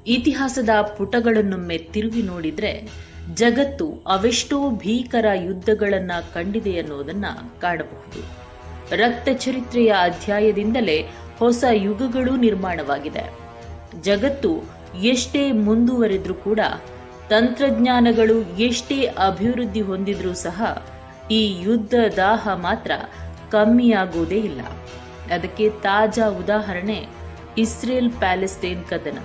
ಇತಿಹಾಸದ ಪುಟಗಳನ್ನೊಮ್ಮೆ ತಿರುಗಿ ನೋಡಿದ್ರೆ ಜಗತ್ತು ಅವೆಷ್ಟೋ ಭೀಕರ ಯುದ್ಧಗಳನ್ನ ಕಂಡಿದೆ ಅನ್ನೋದನ್ನ ಕಾಣಬಹುದು. ರಕ್ತ ಚರಿತ್ರೆಯ ಅಧ್ಯಾಯದಿಂದಲೇ ಹೊಸ ಯುಗಗಳು ನಿರ್ಮಾಣವಾಗಿದೆ. ಜಗತ್ತು ಎಷ್ಟೇ ಮುಂದುವರೆದ್ರೂ ಕೂಡ, ತಂತ್ರಜ್ಞಾನಗಳು ಎಷ್ಟೇ ಅಭಿವೃದ್ಧಿ ಹೊಂದಿದ್ರೂ ಸಹ ಈ ಯುದ್ಧ ದಾಹ ಮಾತ್ರ ಕಮ್ಮಿಯಾಗುವುದೇ ಇಲ್ಲ. ಅದಕ್ಕೆ ತಾಜಾ ಉದಾಹರಣೆ ಇಸ್ರೇಲ್ ಪ್ಯಾಲೆಸ್ತೇನ್ ಕದನ.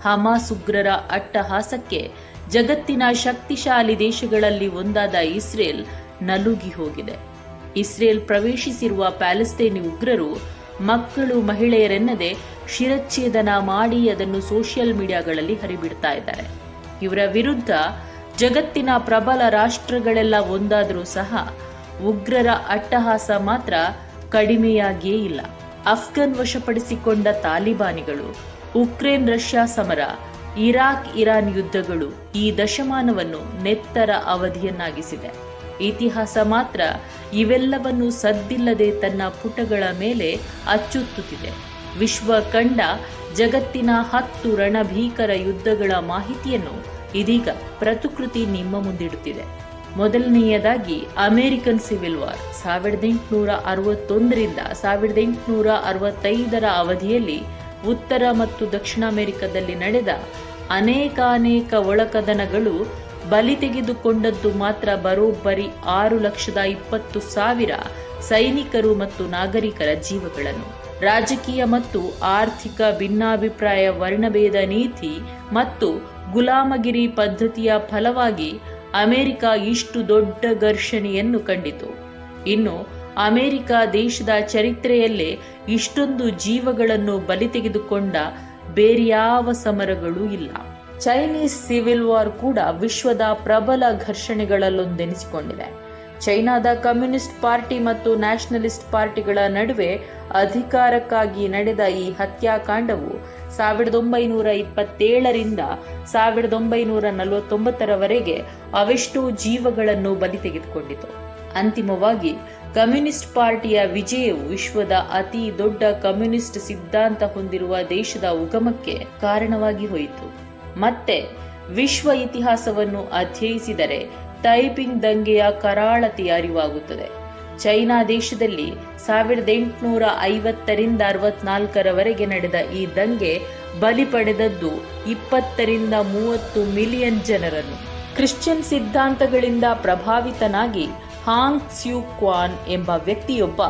ಹಮಾಸ್ ಉಗ್ರರ ಅಟ್ಟಹಾಸಕ್ಕೆ ಜಗತ್ತಿನ ಶಕ್ತಿಶಾಲಿ ದೇಶಗಳಲ್ಲಿ ಒಂದಾದ ಇಸ್ರೇಲ್ ನಲುಗಿ ಹೋಗಿದೆ. ಇಸ್ರೇಲ್ ಪ್ರವೇಶಿಸಿರುವ ಪ್ಯಾಲೆಸ್ತೇನಿ ಉಗ್ರರು ಮಕ್ಕಳು ಮಹಿಳೆಯರೆನ್ನದೆ ಶಿರಚ್ಛೇದನ ಮಾಡಿ ಅದನ್ನು ಸೋಷಿಯಲ್ ಮೀಡಿಯಾಗಳಲ್ಲಿ ಹರಿಬಿಡ್ತಾ ಇದ್ದಾರೆ. ಇವರ ವಿರುದ್ಧ ಜಗತ್ತಿನ ಪ್ರಬಲ ರಾಷ್ಟ್ರಗಳೆಲ್ಲ ಒಂದಾದರೂ ಸಹ ಉಗ್ರರ ಅಟ್ಟಹಾಸ ಮಾತ್ರ ಕಡಿಮೆಯಾಗಿಯೇ ಇಲ್ಲ. ಅಫ್ಘಾನ್ ವಶಪಡಿಸಿಕೊಂಡ ತಾಲಿಬಾನಿಗಳು, ಉಕ್ರೇನ್ ರಷ್ಯಾ ಸಮರ, ಇರಾಕ್ ಇರಾನ್ ಯುದ್ಧಗಳು ಈ ದಶಮಾನವನ್ನು ನೆತ್ತರ ಅವಧಿಯನ್ನಾಗಿಸಿದೆ. ಇತಿಹಾಸ ಮಾತ್ರ ಇವೆಲ್ಲವನ್ನು ಸದ್ದಿಲ್ಲದೆ ತನ್ನ ಪುಟಗಳ ಮೇಲೆ ಅಚ್ಚೊತ್ತುತ್ತಿದೆ. ವಿಶ್ವ ಕಂಡ ಜಗತ್ತಿನ 10 ರಣಭೀಕರ ಯುದ್ಧಗಳ ಮಾಹಿತಿಯನ್ನು ಇದೀಗ ಪ್ರತಿಕೃತಿ ನಿಮ್ಮ ಮುಂದಿಡುತ್ತಿದೆ. ಮೊದಲನೆಯದಾಗಿ ಅಮೆರಿಕನ್ ಸಿವಿಲ್ ವಾರ್ 1861ರಿಂದ 1865ರ ಅವಧಿಯಲ್ಲಿ ಉತ್ತರ ಮತ್ತು ದಕ್ಷಿಣ ಅಮೆರಿಕದಲ್ಲಿ ನಡೆದ ಅನೇಕಾನೇಕ ಒಳಕದನಗಳು ಬಲಿ ತೆಗೆದುಕೊಂಡದ್ದು ಮಾತ್ರ ಬರೋಬ್ಬರಿ 6,20,000 ಸೈನಿಕರು ಮತ್ತು ನಾಗರಿಕರ ಜೀವಗಳನ್ನು. ರಾಜಕೀಯ ಮತ್ತು ಆರ್ಥಿಕ ಭಿನ್ನಾಭಿಪ್ರಾಯ, ವರ್ಣಭೇದ ನೀತಿ ಮತ್ತು ಗುಲಾಮಗಿರಿ ಪದ್ಧತಿಯ ಫಲವಾಗಿ ಅಮೆರಿಕ ಇಷ್ಟು ದೊಡ್ಡ ಘರ್ಷಣೆಯನ್ನು ಕಂಡಿತು. ಇನ್ನು ಅಮೆರಿಕ ದೇಶದ ಚರಿತ್ರೆಯಲ್ಲೇ ಇಷ್ಟೊಂದು ಜೀವಗಳನ್ನು ಬಲಿ ತೆಗೆದುಕೊಂಡ ಬೇರ್ಯಾವ ಸಮರಗಳೂ ಇಲ್ಲ. ಚೈನೀಸ್ ಸಿವಿಲ್ ವಾರ್ ಕೂಡ ವಿಶ್ವದ ಪ್ರಬಲ ಘರ್ಷಣೆಗಳಲ್ಲೊಂದೆನಿಸಿಕೊಂಡಿದೆ. ಚೈನಾದ ಕಮ್ಯುನಿಸ್ಟ್ ಪಾರ್ಟಿ ಮತ್ತು ನ್ಯಾಷನಲಿಸ್ಟ್ ಪಾರ್ಟಿಗಳ ನಡುವೆ ಅಧಿಕಾರಕ್ಕಾಗಿ ನಡೆದ ಈ ಹತ್ಯಾಕಾಂಡವು 1927ರಿಂದ 1949ರವರೆಗೆ ಅವೆಷ್ಟೋ ಜೀವಗಳನ್ನು ಬಲಿ ತೆಗೆದುಕೊಂಡಿತು. ಅಂತಿಮವಾಗಿ ಕಮ್ಯುನಿಸ್ಟ್ ಪಾರ್ಟಿಯ ವಿಜಯವು ವಿಶ್ವದ ಅತಿ ದೊಡ್ಡ ಕಮ್ಯುನಿಸ್ಟ್ ಸಿದ್ಧಾಂತ ಹೊಂದಿರುವ ದೇಶದ ಉಗಮಕ್ಕೆ ಕಾರಣವಾಗಿ ಹೋಯಿತು. ಮತ್ತೆ ವಿಶ್ವ ಇತಿಹಾಸವನ್ನು ಅಧ್ಯಯಿಸಿದರೆ ತೈಪಿಂಗ್ ದಂಗೆಯ ಕರಾಳತೆಯ ಅರಿವಾಗುತ್ತದೆ. ಚೈನಾ ದೇಶದಲ್ಲಿ 1850ರಿಂದ 64ರವರೆಗೆ ನಡೆದ ಈ ದಂಗೆ ಬಲಿ ಪಡೆದದ್ದು 20ರಿಂದ 30 ಮಿಲಿಯನ್ ಜನರನ್ನು. ಕ್ರಿಶ್ಚಿಯನ್ ಸಿದ್ಧಾಂತಗಳಿಂದ ಪ್ರಭಾವಿತನಾಗಿ ಹಾಂಗ್ ಸ್ಯೂ ಕ್ವಾನ್ ಎಂಬ ವ್ಯಕ್ತಿಯೊಬ್ಬ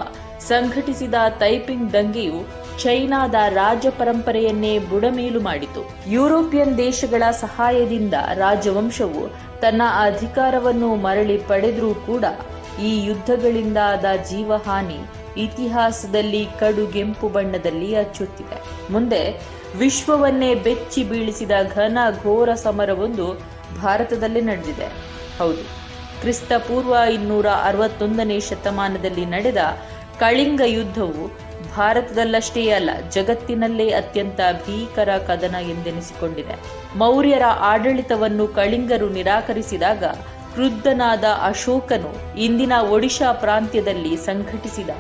ಸಂಘಟಿಸಿದ ತೈಪಿಂಗ್ ದಂಗೆಯು ಚೈನಾದ ರಾಜ ಪರಂಪರೆಯನ್ನೇ ಬುಡಮೇಲು ಮಾಡಿತು. ಯುರೋಪಿಯನ್ ದೇಶಗಳ ಸಹಾಯದಿಂದ ರಾಜವಂಶವು ತನ್ನ ಅಧಿಕಾರವನ್ನು ಮರಳಿ ಪಡೆದರೂ ಕೂಡ ಈ ಯುದ್ಧಗಳಿಂದಾದ ಜೀವಹಾನಿ ಇತಿಹಾಸದಲ್ಲಿ ಕಡುಗೆಂಪು ಬಣ್ಣದಲ್ಲಿ ಅಚ್ಚೊತ್ತಿದೆ. ಮುಂದೆ ವಿಶ್ವವನ್ನೇ ಬೆಚ್ಚಿ ಬೀಳಿಸಿದ ಘನ ಘೋರ ಸಮರವೊಂದು ಭಾರತದಲ್ಲಿ ನಡೆದಿದೆ. ಹೌದು, ಕ್ರಿಸ್ತಪೂರ್ವ 261ನೇ ಶತಮಾನದಲ್ಲಿ ನಡೆದ ಕಳಿಂಗ ಯುದ್ಧವು ಭಾರತದಲ್ಲಷ್ಟೇ ಅಲ್ಲ, ಜಗತ್ತಿನಲ್ಲೇ ಅತ್ಯಂತ ಭೀಕರ ಕದನ ಎಂದೆನಿಸಿಕೊಂಡಿದೆ. ಮೌರ್ಯರ ಆಡಳಿತವನ್ನು ಕಳಿಂಗರು ನಿರಾಕರಿಸಿದಾಗ ಕ್ರುದ್ಧನಾದ ಅಶೋಕನು ಇಂದಿನ ಒಡಿಶಾ ಪ್ರಾಂತ್ಯದಲ್ಲಿ ಸಂಘಟಿಸಿದ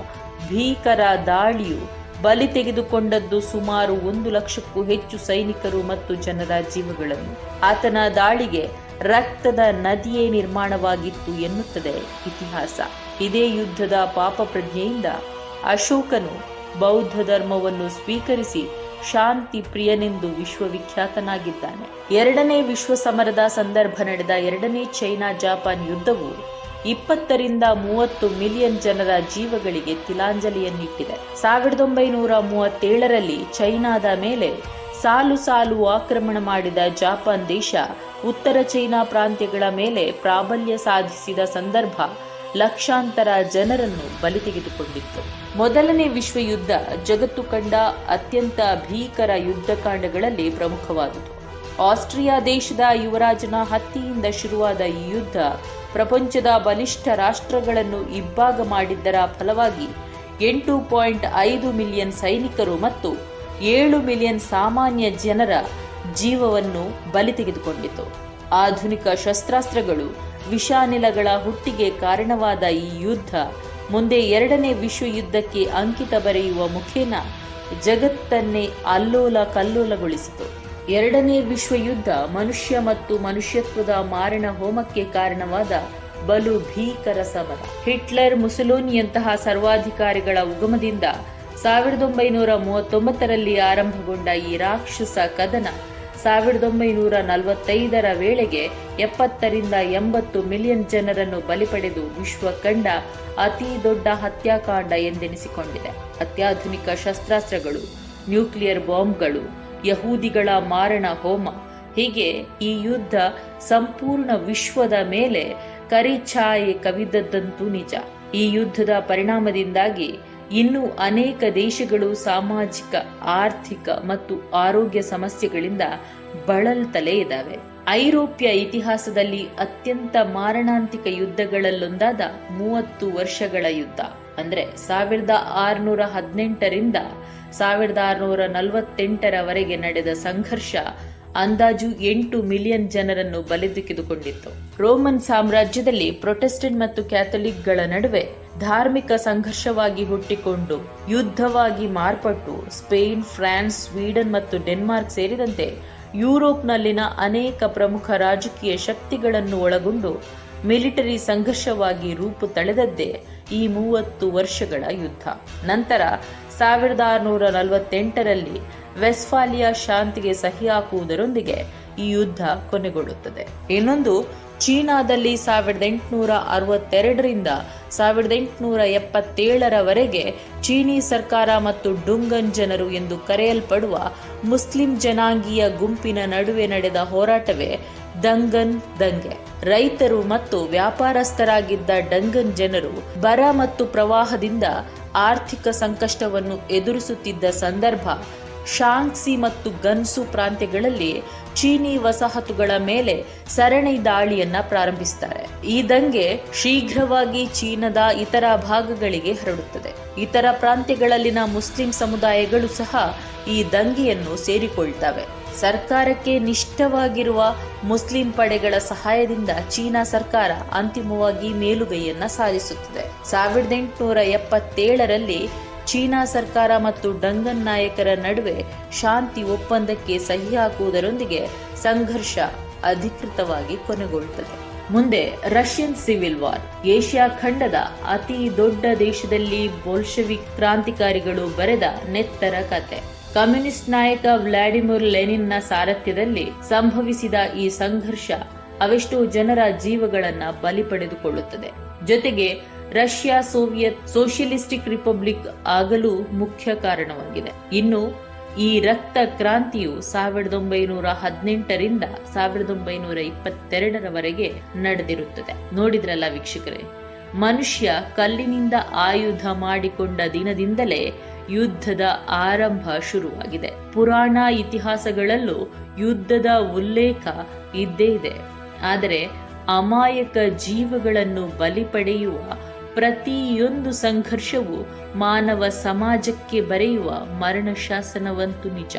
ಭೀಕರ ದಾಳಿಯು ಬಲಿ ತೆಗೆದುಕೊಂಡದ್ದು ಸುಮಾರು 1 ಲಕ್ಷಕ್ಕೂ ಹೆಚ್ಚು ಸೈನಿಕರು ಮತ್ತು ಜನರ ಜೀವಗಳನ್ನು. ಆತನ ದಾಳಿಗೆ ರಕ್ತದ ನದಿಯೇ ನಿರ್ಮಾಣವಾಗಿತ್ತು ಎನ್ನುತ್ತದೆ ಇತಿಹಾಸ. ಇದೇ ಯುದ್ಧದ ಪಾಪ ಪ್ರಜ್ಞೆಯಿಂದ ಅಶೋಕನು ಬೌದ್ಧ ಧರ್ಮವನ್ನು ಸ್ವೀಕರಿಸಿ ಶಾಂತಿ ಪ್ರಿಯನೆಂದು ವಿಶ್ವವಿಖ್ಯಾತನಾಗಿದ್ದಾನೆ. 2ನೇ ವಿಶ್ವ ಸಮರದ ಸಂದರ್ಭ ನಡೆದ 2ನೇ ಚೈನಾ ಜಾಪಾನ್ ಯುದ್ಧವು 20ರಿಂದ 30 ಮಿಲಿಯನ್ ಜನರ ಜೀವಗಳಿಗೆ ತಿಲಾಂಜಲಿಯನ್ನಿಟ್ಟಿದೆ. 1937ರಲ್ಲಿ ಚೈನಾದ ಮೇಲೆ ಸಾಲು ಸಾಲು ಆಕ್ರಮಣ ಮಾಡಿದ ಜಾಪಾನ್ ದೇಶ ಉತ್ತರ ಚೈನಾ ಪ್ರಾಂತ್ಯಗಳ ಮೇಲೆ ಪ್ರಾಬಲ್ಯ ಸಾಧಿಸಿದ ಸಂದರ್ಭ ಲಕ್ಷಾಂತರ ಜನರನ್ನು ಬಲಿ ತೆಗೆದುಕೊಂಡಿತ್ತು. ಮೊದಲನೇ ವಿಶ್ವ ಯುದ್ಧ ಜಗತ್ತು ಕಂಡ ಅತ್ಯಂತ ಭೀಕರ ಯುದ್ಧಕಾಂಡಗಳಲ್ಲಿ ಪ್ರಮುಖವಾದುದು. ಆಸ್ಟ್ರಿಯಾ ದೇಶದ ಯುವರಾಜನ ಹತ್ಯೆಯಿಂದ ಶುರುವಾದ ಈ ಯುದ್ಧ ಪ್ರಪಂಚದ ಬಲಿಷ್ಠ ರಾಷ್ಟ್ರಗಳನ್ನು ಇಬ್ಬಾಗ ಮಾಡಿದ್ದರ ಫಲವಾಗಿ 8.5 ಮಿಲಿಯನ್ ಸೈನಿಕರು ಮತ್ತು 7 ಮಿಲಿಯನ್ ಸಾಮಾನ್ಯ ಜನರ ಜೀವವನ್ನು ಬಲಿ ತೆಗೆದುಕೊಂಡಿತು. ಆಧುನಿಕ ಶಸ್ತ್ರಾಸ್ತ್ರಗಳು, ವಿಷಾನಿಲಗಳ ಹುಟ್ಟಿಗೆ ಕಾರಣವಾದ ಈ ಯುದ್ಧ ಮುಂದೆ 2ನೇ ವಿಶ್ವ ಯುದ್ಧಕ್ಕೆ ಅಂಕಿತ ಬರೆಯುವ ಮುಖೇನ ಜಗತ್ತನ್ನೇ ಅಲ್ಲೋಲ ಕಲ್ಲೋಲಗೊಳಿಸಿತು. ಎರಡನೇ ವಿಶ್ವಯುದ್ಧ ಮನುಷ್ಯ ಮತ್ತು ಮನುಷ್ಯತ್ವದ ಮಾರಣ ಹೋಮಕ್ಕೆ ಕಾರಣವಾದ ಬಲು ಭೀಕರ ಸಮರ. ಹಿಟ್ಲರ್, ಮುಸೊಲಿನಿಯಂತಹ ಸರ್ವಾಧಿಕಾರಿಗಳ ಉಗಮದಿಂದ 1939ರಲ್ಲಿ ಆರಂಭಗೊಂಡ ಈ ರಾಕ್ಷಸ ಕದನ 1945ರ ವೇಳೆಗೆ 70ರಿಂದ 80 ಮಿಲಿಯನ್ ಜನರನ್ನು ಬಲಿಪಡೆದು ವಿಶ್ವ ಕಂಡ ಅತಿ ದೊಡ್ಡ ಹತ್ಯಾಕಾಂಡ ಎಂದೆನಿಸಿಕೊಂಡಿದೆ. ಅತ್ಯಾಧುನಿಕ ಶಸ್ತ್ರಾಸ್ತ್ರಗಳು, ನ್ಯೂಕ್ಲಿಯರ್ ಬಾಂಬ್ಗಳು, ಯಹೂದಿಗಳ ಮಾರಣ ಹೋಮ, ಹೀಗೆ ಈ ಯುದ್ಧ ಸಂಪೂರ್ಣ ವಿಶ್ವದ ಮೇಲೆ ಕರಿಛಾಯೆ ಕವಿದದ್ದಂತೂ ನಿಜ. ಈ ಯುದ್ಧದ ಪರಿಣಾಮದಿಂದಾಗಿ ಇನ್ನೂ ಅನೇಕ ದೇಶಗಳು ಸಾಮಾಜಿಕ, ಆರ್ಥಿಕ ಮತ್ತು ಆರೋಗ್ಯ ಸಮಸ್ಯೆಗಳಿಂದ ಬಳಲ್ತಲೇ ಇದ್ದಾವೆ. ಐರೋಪ್ಯ ಇತಿಹಾಸದಲ್ಲಿ ಅತ್ಯಂತ ಮಾರಣಾಂತಿಕ ಯುದ್ಧಗಳಲ್ಲೊಂದಾದ 30 ವರ್ಷಗಳ ಯುದ್ಧ ಅಂದ್ರೆ 1618ರಿಂದ 1648ರವರೆಗೆ ನಡೆದ ಸಂಘರ್ಷ ಅಂದಾಜು 8 ಮಿಲಿಯನ್ ಜನರನ್ನು ಬಲಿತೆಗೆದುಕೊಂಡಿತ್ತು. ರೋಮನ್ ಸಾಮ್ರಾಜ್ಯದಲ್ಲಿ ಪ್ರೊಟೆಸ್ಟೆಂಟ್ ಮತ್ತು ಕ್ಯಾಥಲಿಕ್ಗಳ ನಡುವೆ ಧಾರ್ಮಿಕ ಸಂಘರ್ಷವಾಗಿ ಹುಟ್ಟಿಕೊಂಡು ಯುದ್ಧವಾಗಿ ಮಾರ್ಪಟ್ಟು ಸ್ಪೇನ್, ಫ್ರಾನ್ಸ್, ಸ್ವೀಡನ್ ಮತ್ತು ಡೆನ್ಮಾರ್ಕ್ ಸೇರಿದಂತೆ ಯುರೋಪ್ನಲ್ಲಿನ ಅನೇಕ ಪ್ರಮುಖ ರಾಜಕೀಯ ಶಕ್ತಿಗಳನ್ನು ಒಳಗೊಂಡು ಮಿಲಿಟರಿ ಸಂಘರ್ಷವಾಗಿ ರೂಪು ತಳೆದದ್ದೇ ಈ 30 ವರ್ಷಗಳ ಯುದ್ಧ. ನಂತರ 1648ರಲ್ಲಿ ವೆಸ್ಫಾಲಿಯಾ ಶಾಂತಿಗೆ ಸಹಿ ಹಾಕುವುದರೊಂದಿಗೆ ಈ ಯುದ್ಧ ಕೊನೆಗೊಳ್ಳುತ್ತದೆ. ಇನ್ನೊಂದು ಚೀನಾದಲ್ಲಿ 1862ರಿಂದ 1877ರವರೆಗೆ ಚೀನಿ ಸರ್ಕಾರ ಮತ್ತು ಡುಂಗನ್ ಜನರು ಎಂದು ಕರೆಯಲ್ಪಡುವ ಮುಸ್ಲಿಂ ಜನಾಂಗೀಯ ಗುಂಪಿನ ನಡುವೆ ನಡೆದ ಹೋರಾಟವೇ ದಂಗನ್ ದಂಗೆ. ರೈತರು ಮತ್ತು ವ್ಯಾಪಾರಸ್ಥರಾಗಿದ್ದ ದಂಗನ್ ಜನರು ಬರ ಮತ್ತು ಪ್ರವಾಹದಿಂದ ಆರ್ಥಿಕ ಸಂಕಷ್ಟವನ್ನು ಎದುರಿಸುತ್ತಿದ್ದ ಸಂದರ್ಭ ಶಾಂಗ್ಸಿ ಮತ್ತು ಗನ್ಸು ಪ್ರಾಂತ್ಯಗಳಲ್ಲಿ ಚೀನಿ ವಸಾಹತುಗಳ ಮೇಲೆ ಸರಣಿ ದಾಳಿಯನ್ನ ಪ್ರಾರಂಭಿಸುತ್ತಾರೆ. ಈ ದಂಗೆ ಶೀಘ್ರವಾಗಿ ಚೀನಾದ ಇತರ ಭಾಗಗಳಿಗೆ ಹರಡುತ್ತದೆ. ಇತರ ಪ್ರಾಂತ್ಯಗಳಲ್ಲಿನ ಮುಸ್ಲಿಂ ಸಮುದಾಯಗಳು ಸಹ ಈ ದಂಗೆಯನ್ನು ಸೇರಿಕೊಳ್ತವೆ. ಸರ್ಕಾರಕ್ಕೆ ನಿಷ್ಠವಾಗಿರುವ ಮುಸ್ಲಿಂ ಪಡೆಗಳ ಸಹಾಯದಿಂದ ಚೀನಾ ಸರ್ಕಾರ ಅಂತಿಮವಾಗಿ ಮೇಲುಗೈಯನ್ನ ಸಾಧಿಸುತ್ತದೆ. 1877ರಲ್ಲಿ ಚೀನಾ ಸರ್ಕಾರ ಮತ್ತು ದಂಗನ್ ನಾಯಕರ ನಡುವೆ ಶಾಂತಿ ಒಪ್ಪಂದಕ್ಕೆ ಸಹಿ ಹಾಕುವುದರೊಂದಿಗೆ ಸಂಘರ್ಷ ಅಧಿಕೃತವಾಗಿ ಕೊನೆಗೊಳ್ಳುತ್ತದೆ. ಮುಂದೆ ರಷ್ಯನ್ ಸಿವಿಲ್ ವಾರ್. ಏಷ್ಯಾ ಖಂಡದ ಅತಿ ದೊಡ್ಡ ದೇಶದಲ್ಲಿ ಬೋಲ್ಶೆವಿಕ್ ಕ್ರಾಂತಿಕಾರಿಗಳು ಬರೆದ ನೆತ್ತರ ಕತೆ. ಕಮ್ಯುನಿಸ್ಟ್ ನಾಯಕ ವ್ಲಾಡಿಮಿರ್ ಲೆನಿನ್ನ ಸಾರಥ್ಯದಲ್ಲಿ ಸಂಭವಿಸಿದ ಈ ಸಂಘರ್ಷ ಅವೆಷ್ಟೋ ಜನರ ಜೀವಗಳನ್ನ ಬಲಿ ಪಡೆದುಕೊಳ್ಳುತ್ತದೆ. ಜೊತೆಗೆ ರಷ್ಯಾ ಸೋವಿಯತ್ ಸೋಷಿಯಲಿಸ್ಟಿಕ್ ರಿಪಬ್ಲಿಕ್ ಆಗಲು ಮುಖ್ಯ ಕಾರಣವಾಗಿದೆ. ಇನ್ನು ಈ ರಕ್ತ ಕ್ರಾಂತಿಯು 1918ರಿಂದ 1922ರವರೆಗೆ ನಡೆದಿರುತ್ತದೆ. ನೋಡಿದ್ರಲ್ಲ ವೀಕ್ಷಕರೇ, ಮನುಷ್ಯ ಕಲ್ಲಿನಿಂದ ಆಯುಧ ಮಾಡಿಕೊಂಡ ದಿನದಿಂದಲೇ ಯುದ್ಧದ ಆರಂಭ ಶುರುವಾಗಿದೆ. ಪುರಾಣ ಇತಿಹಾಸಗಳಲ್ಲೂ ಯುದ್ಧದ ಉಲ್ಲೇಖ ಇದ್ದೇ ಇದೆ. ಆದರೆ ಅಮಾಯಕ ಜೀವಗಳನ್ನು ಬಲಿ ಪಡೆಯುವ ಪ್ರತಿಯೊಂದು ಸಂಘರ್ಷವು ಮಾನವ ಸಮಾಜಕ್ಕೆ ಬರೆಯುವ ಮರಣ ಶಾಸನವಂತೂ ನಿಜ.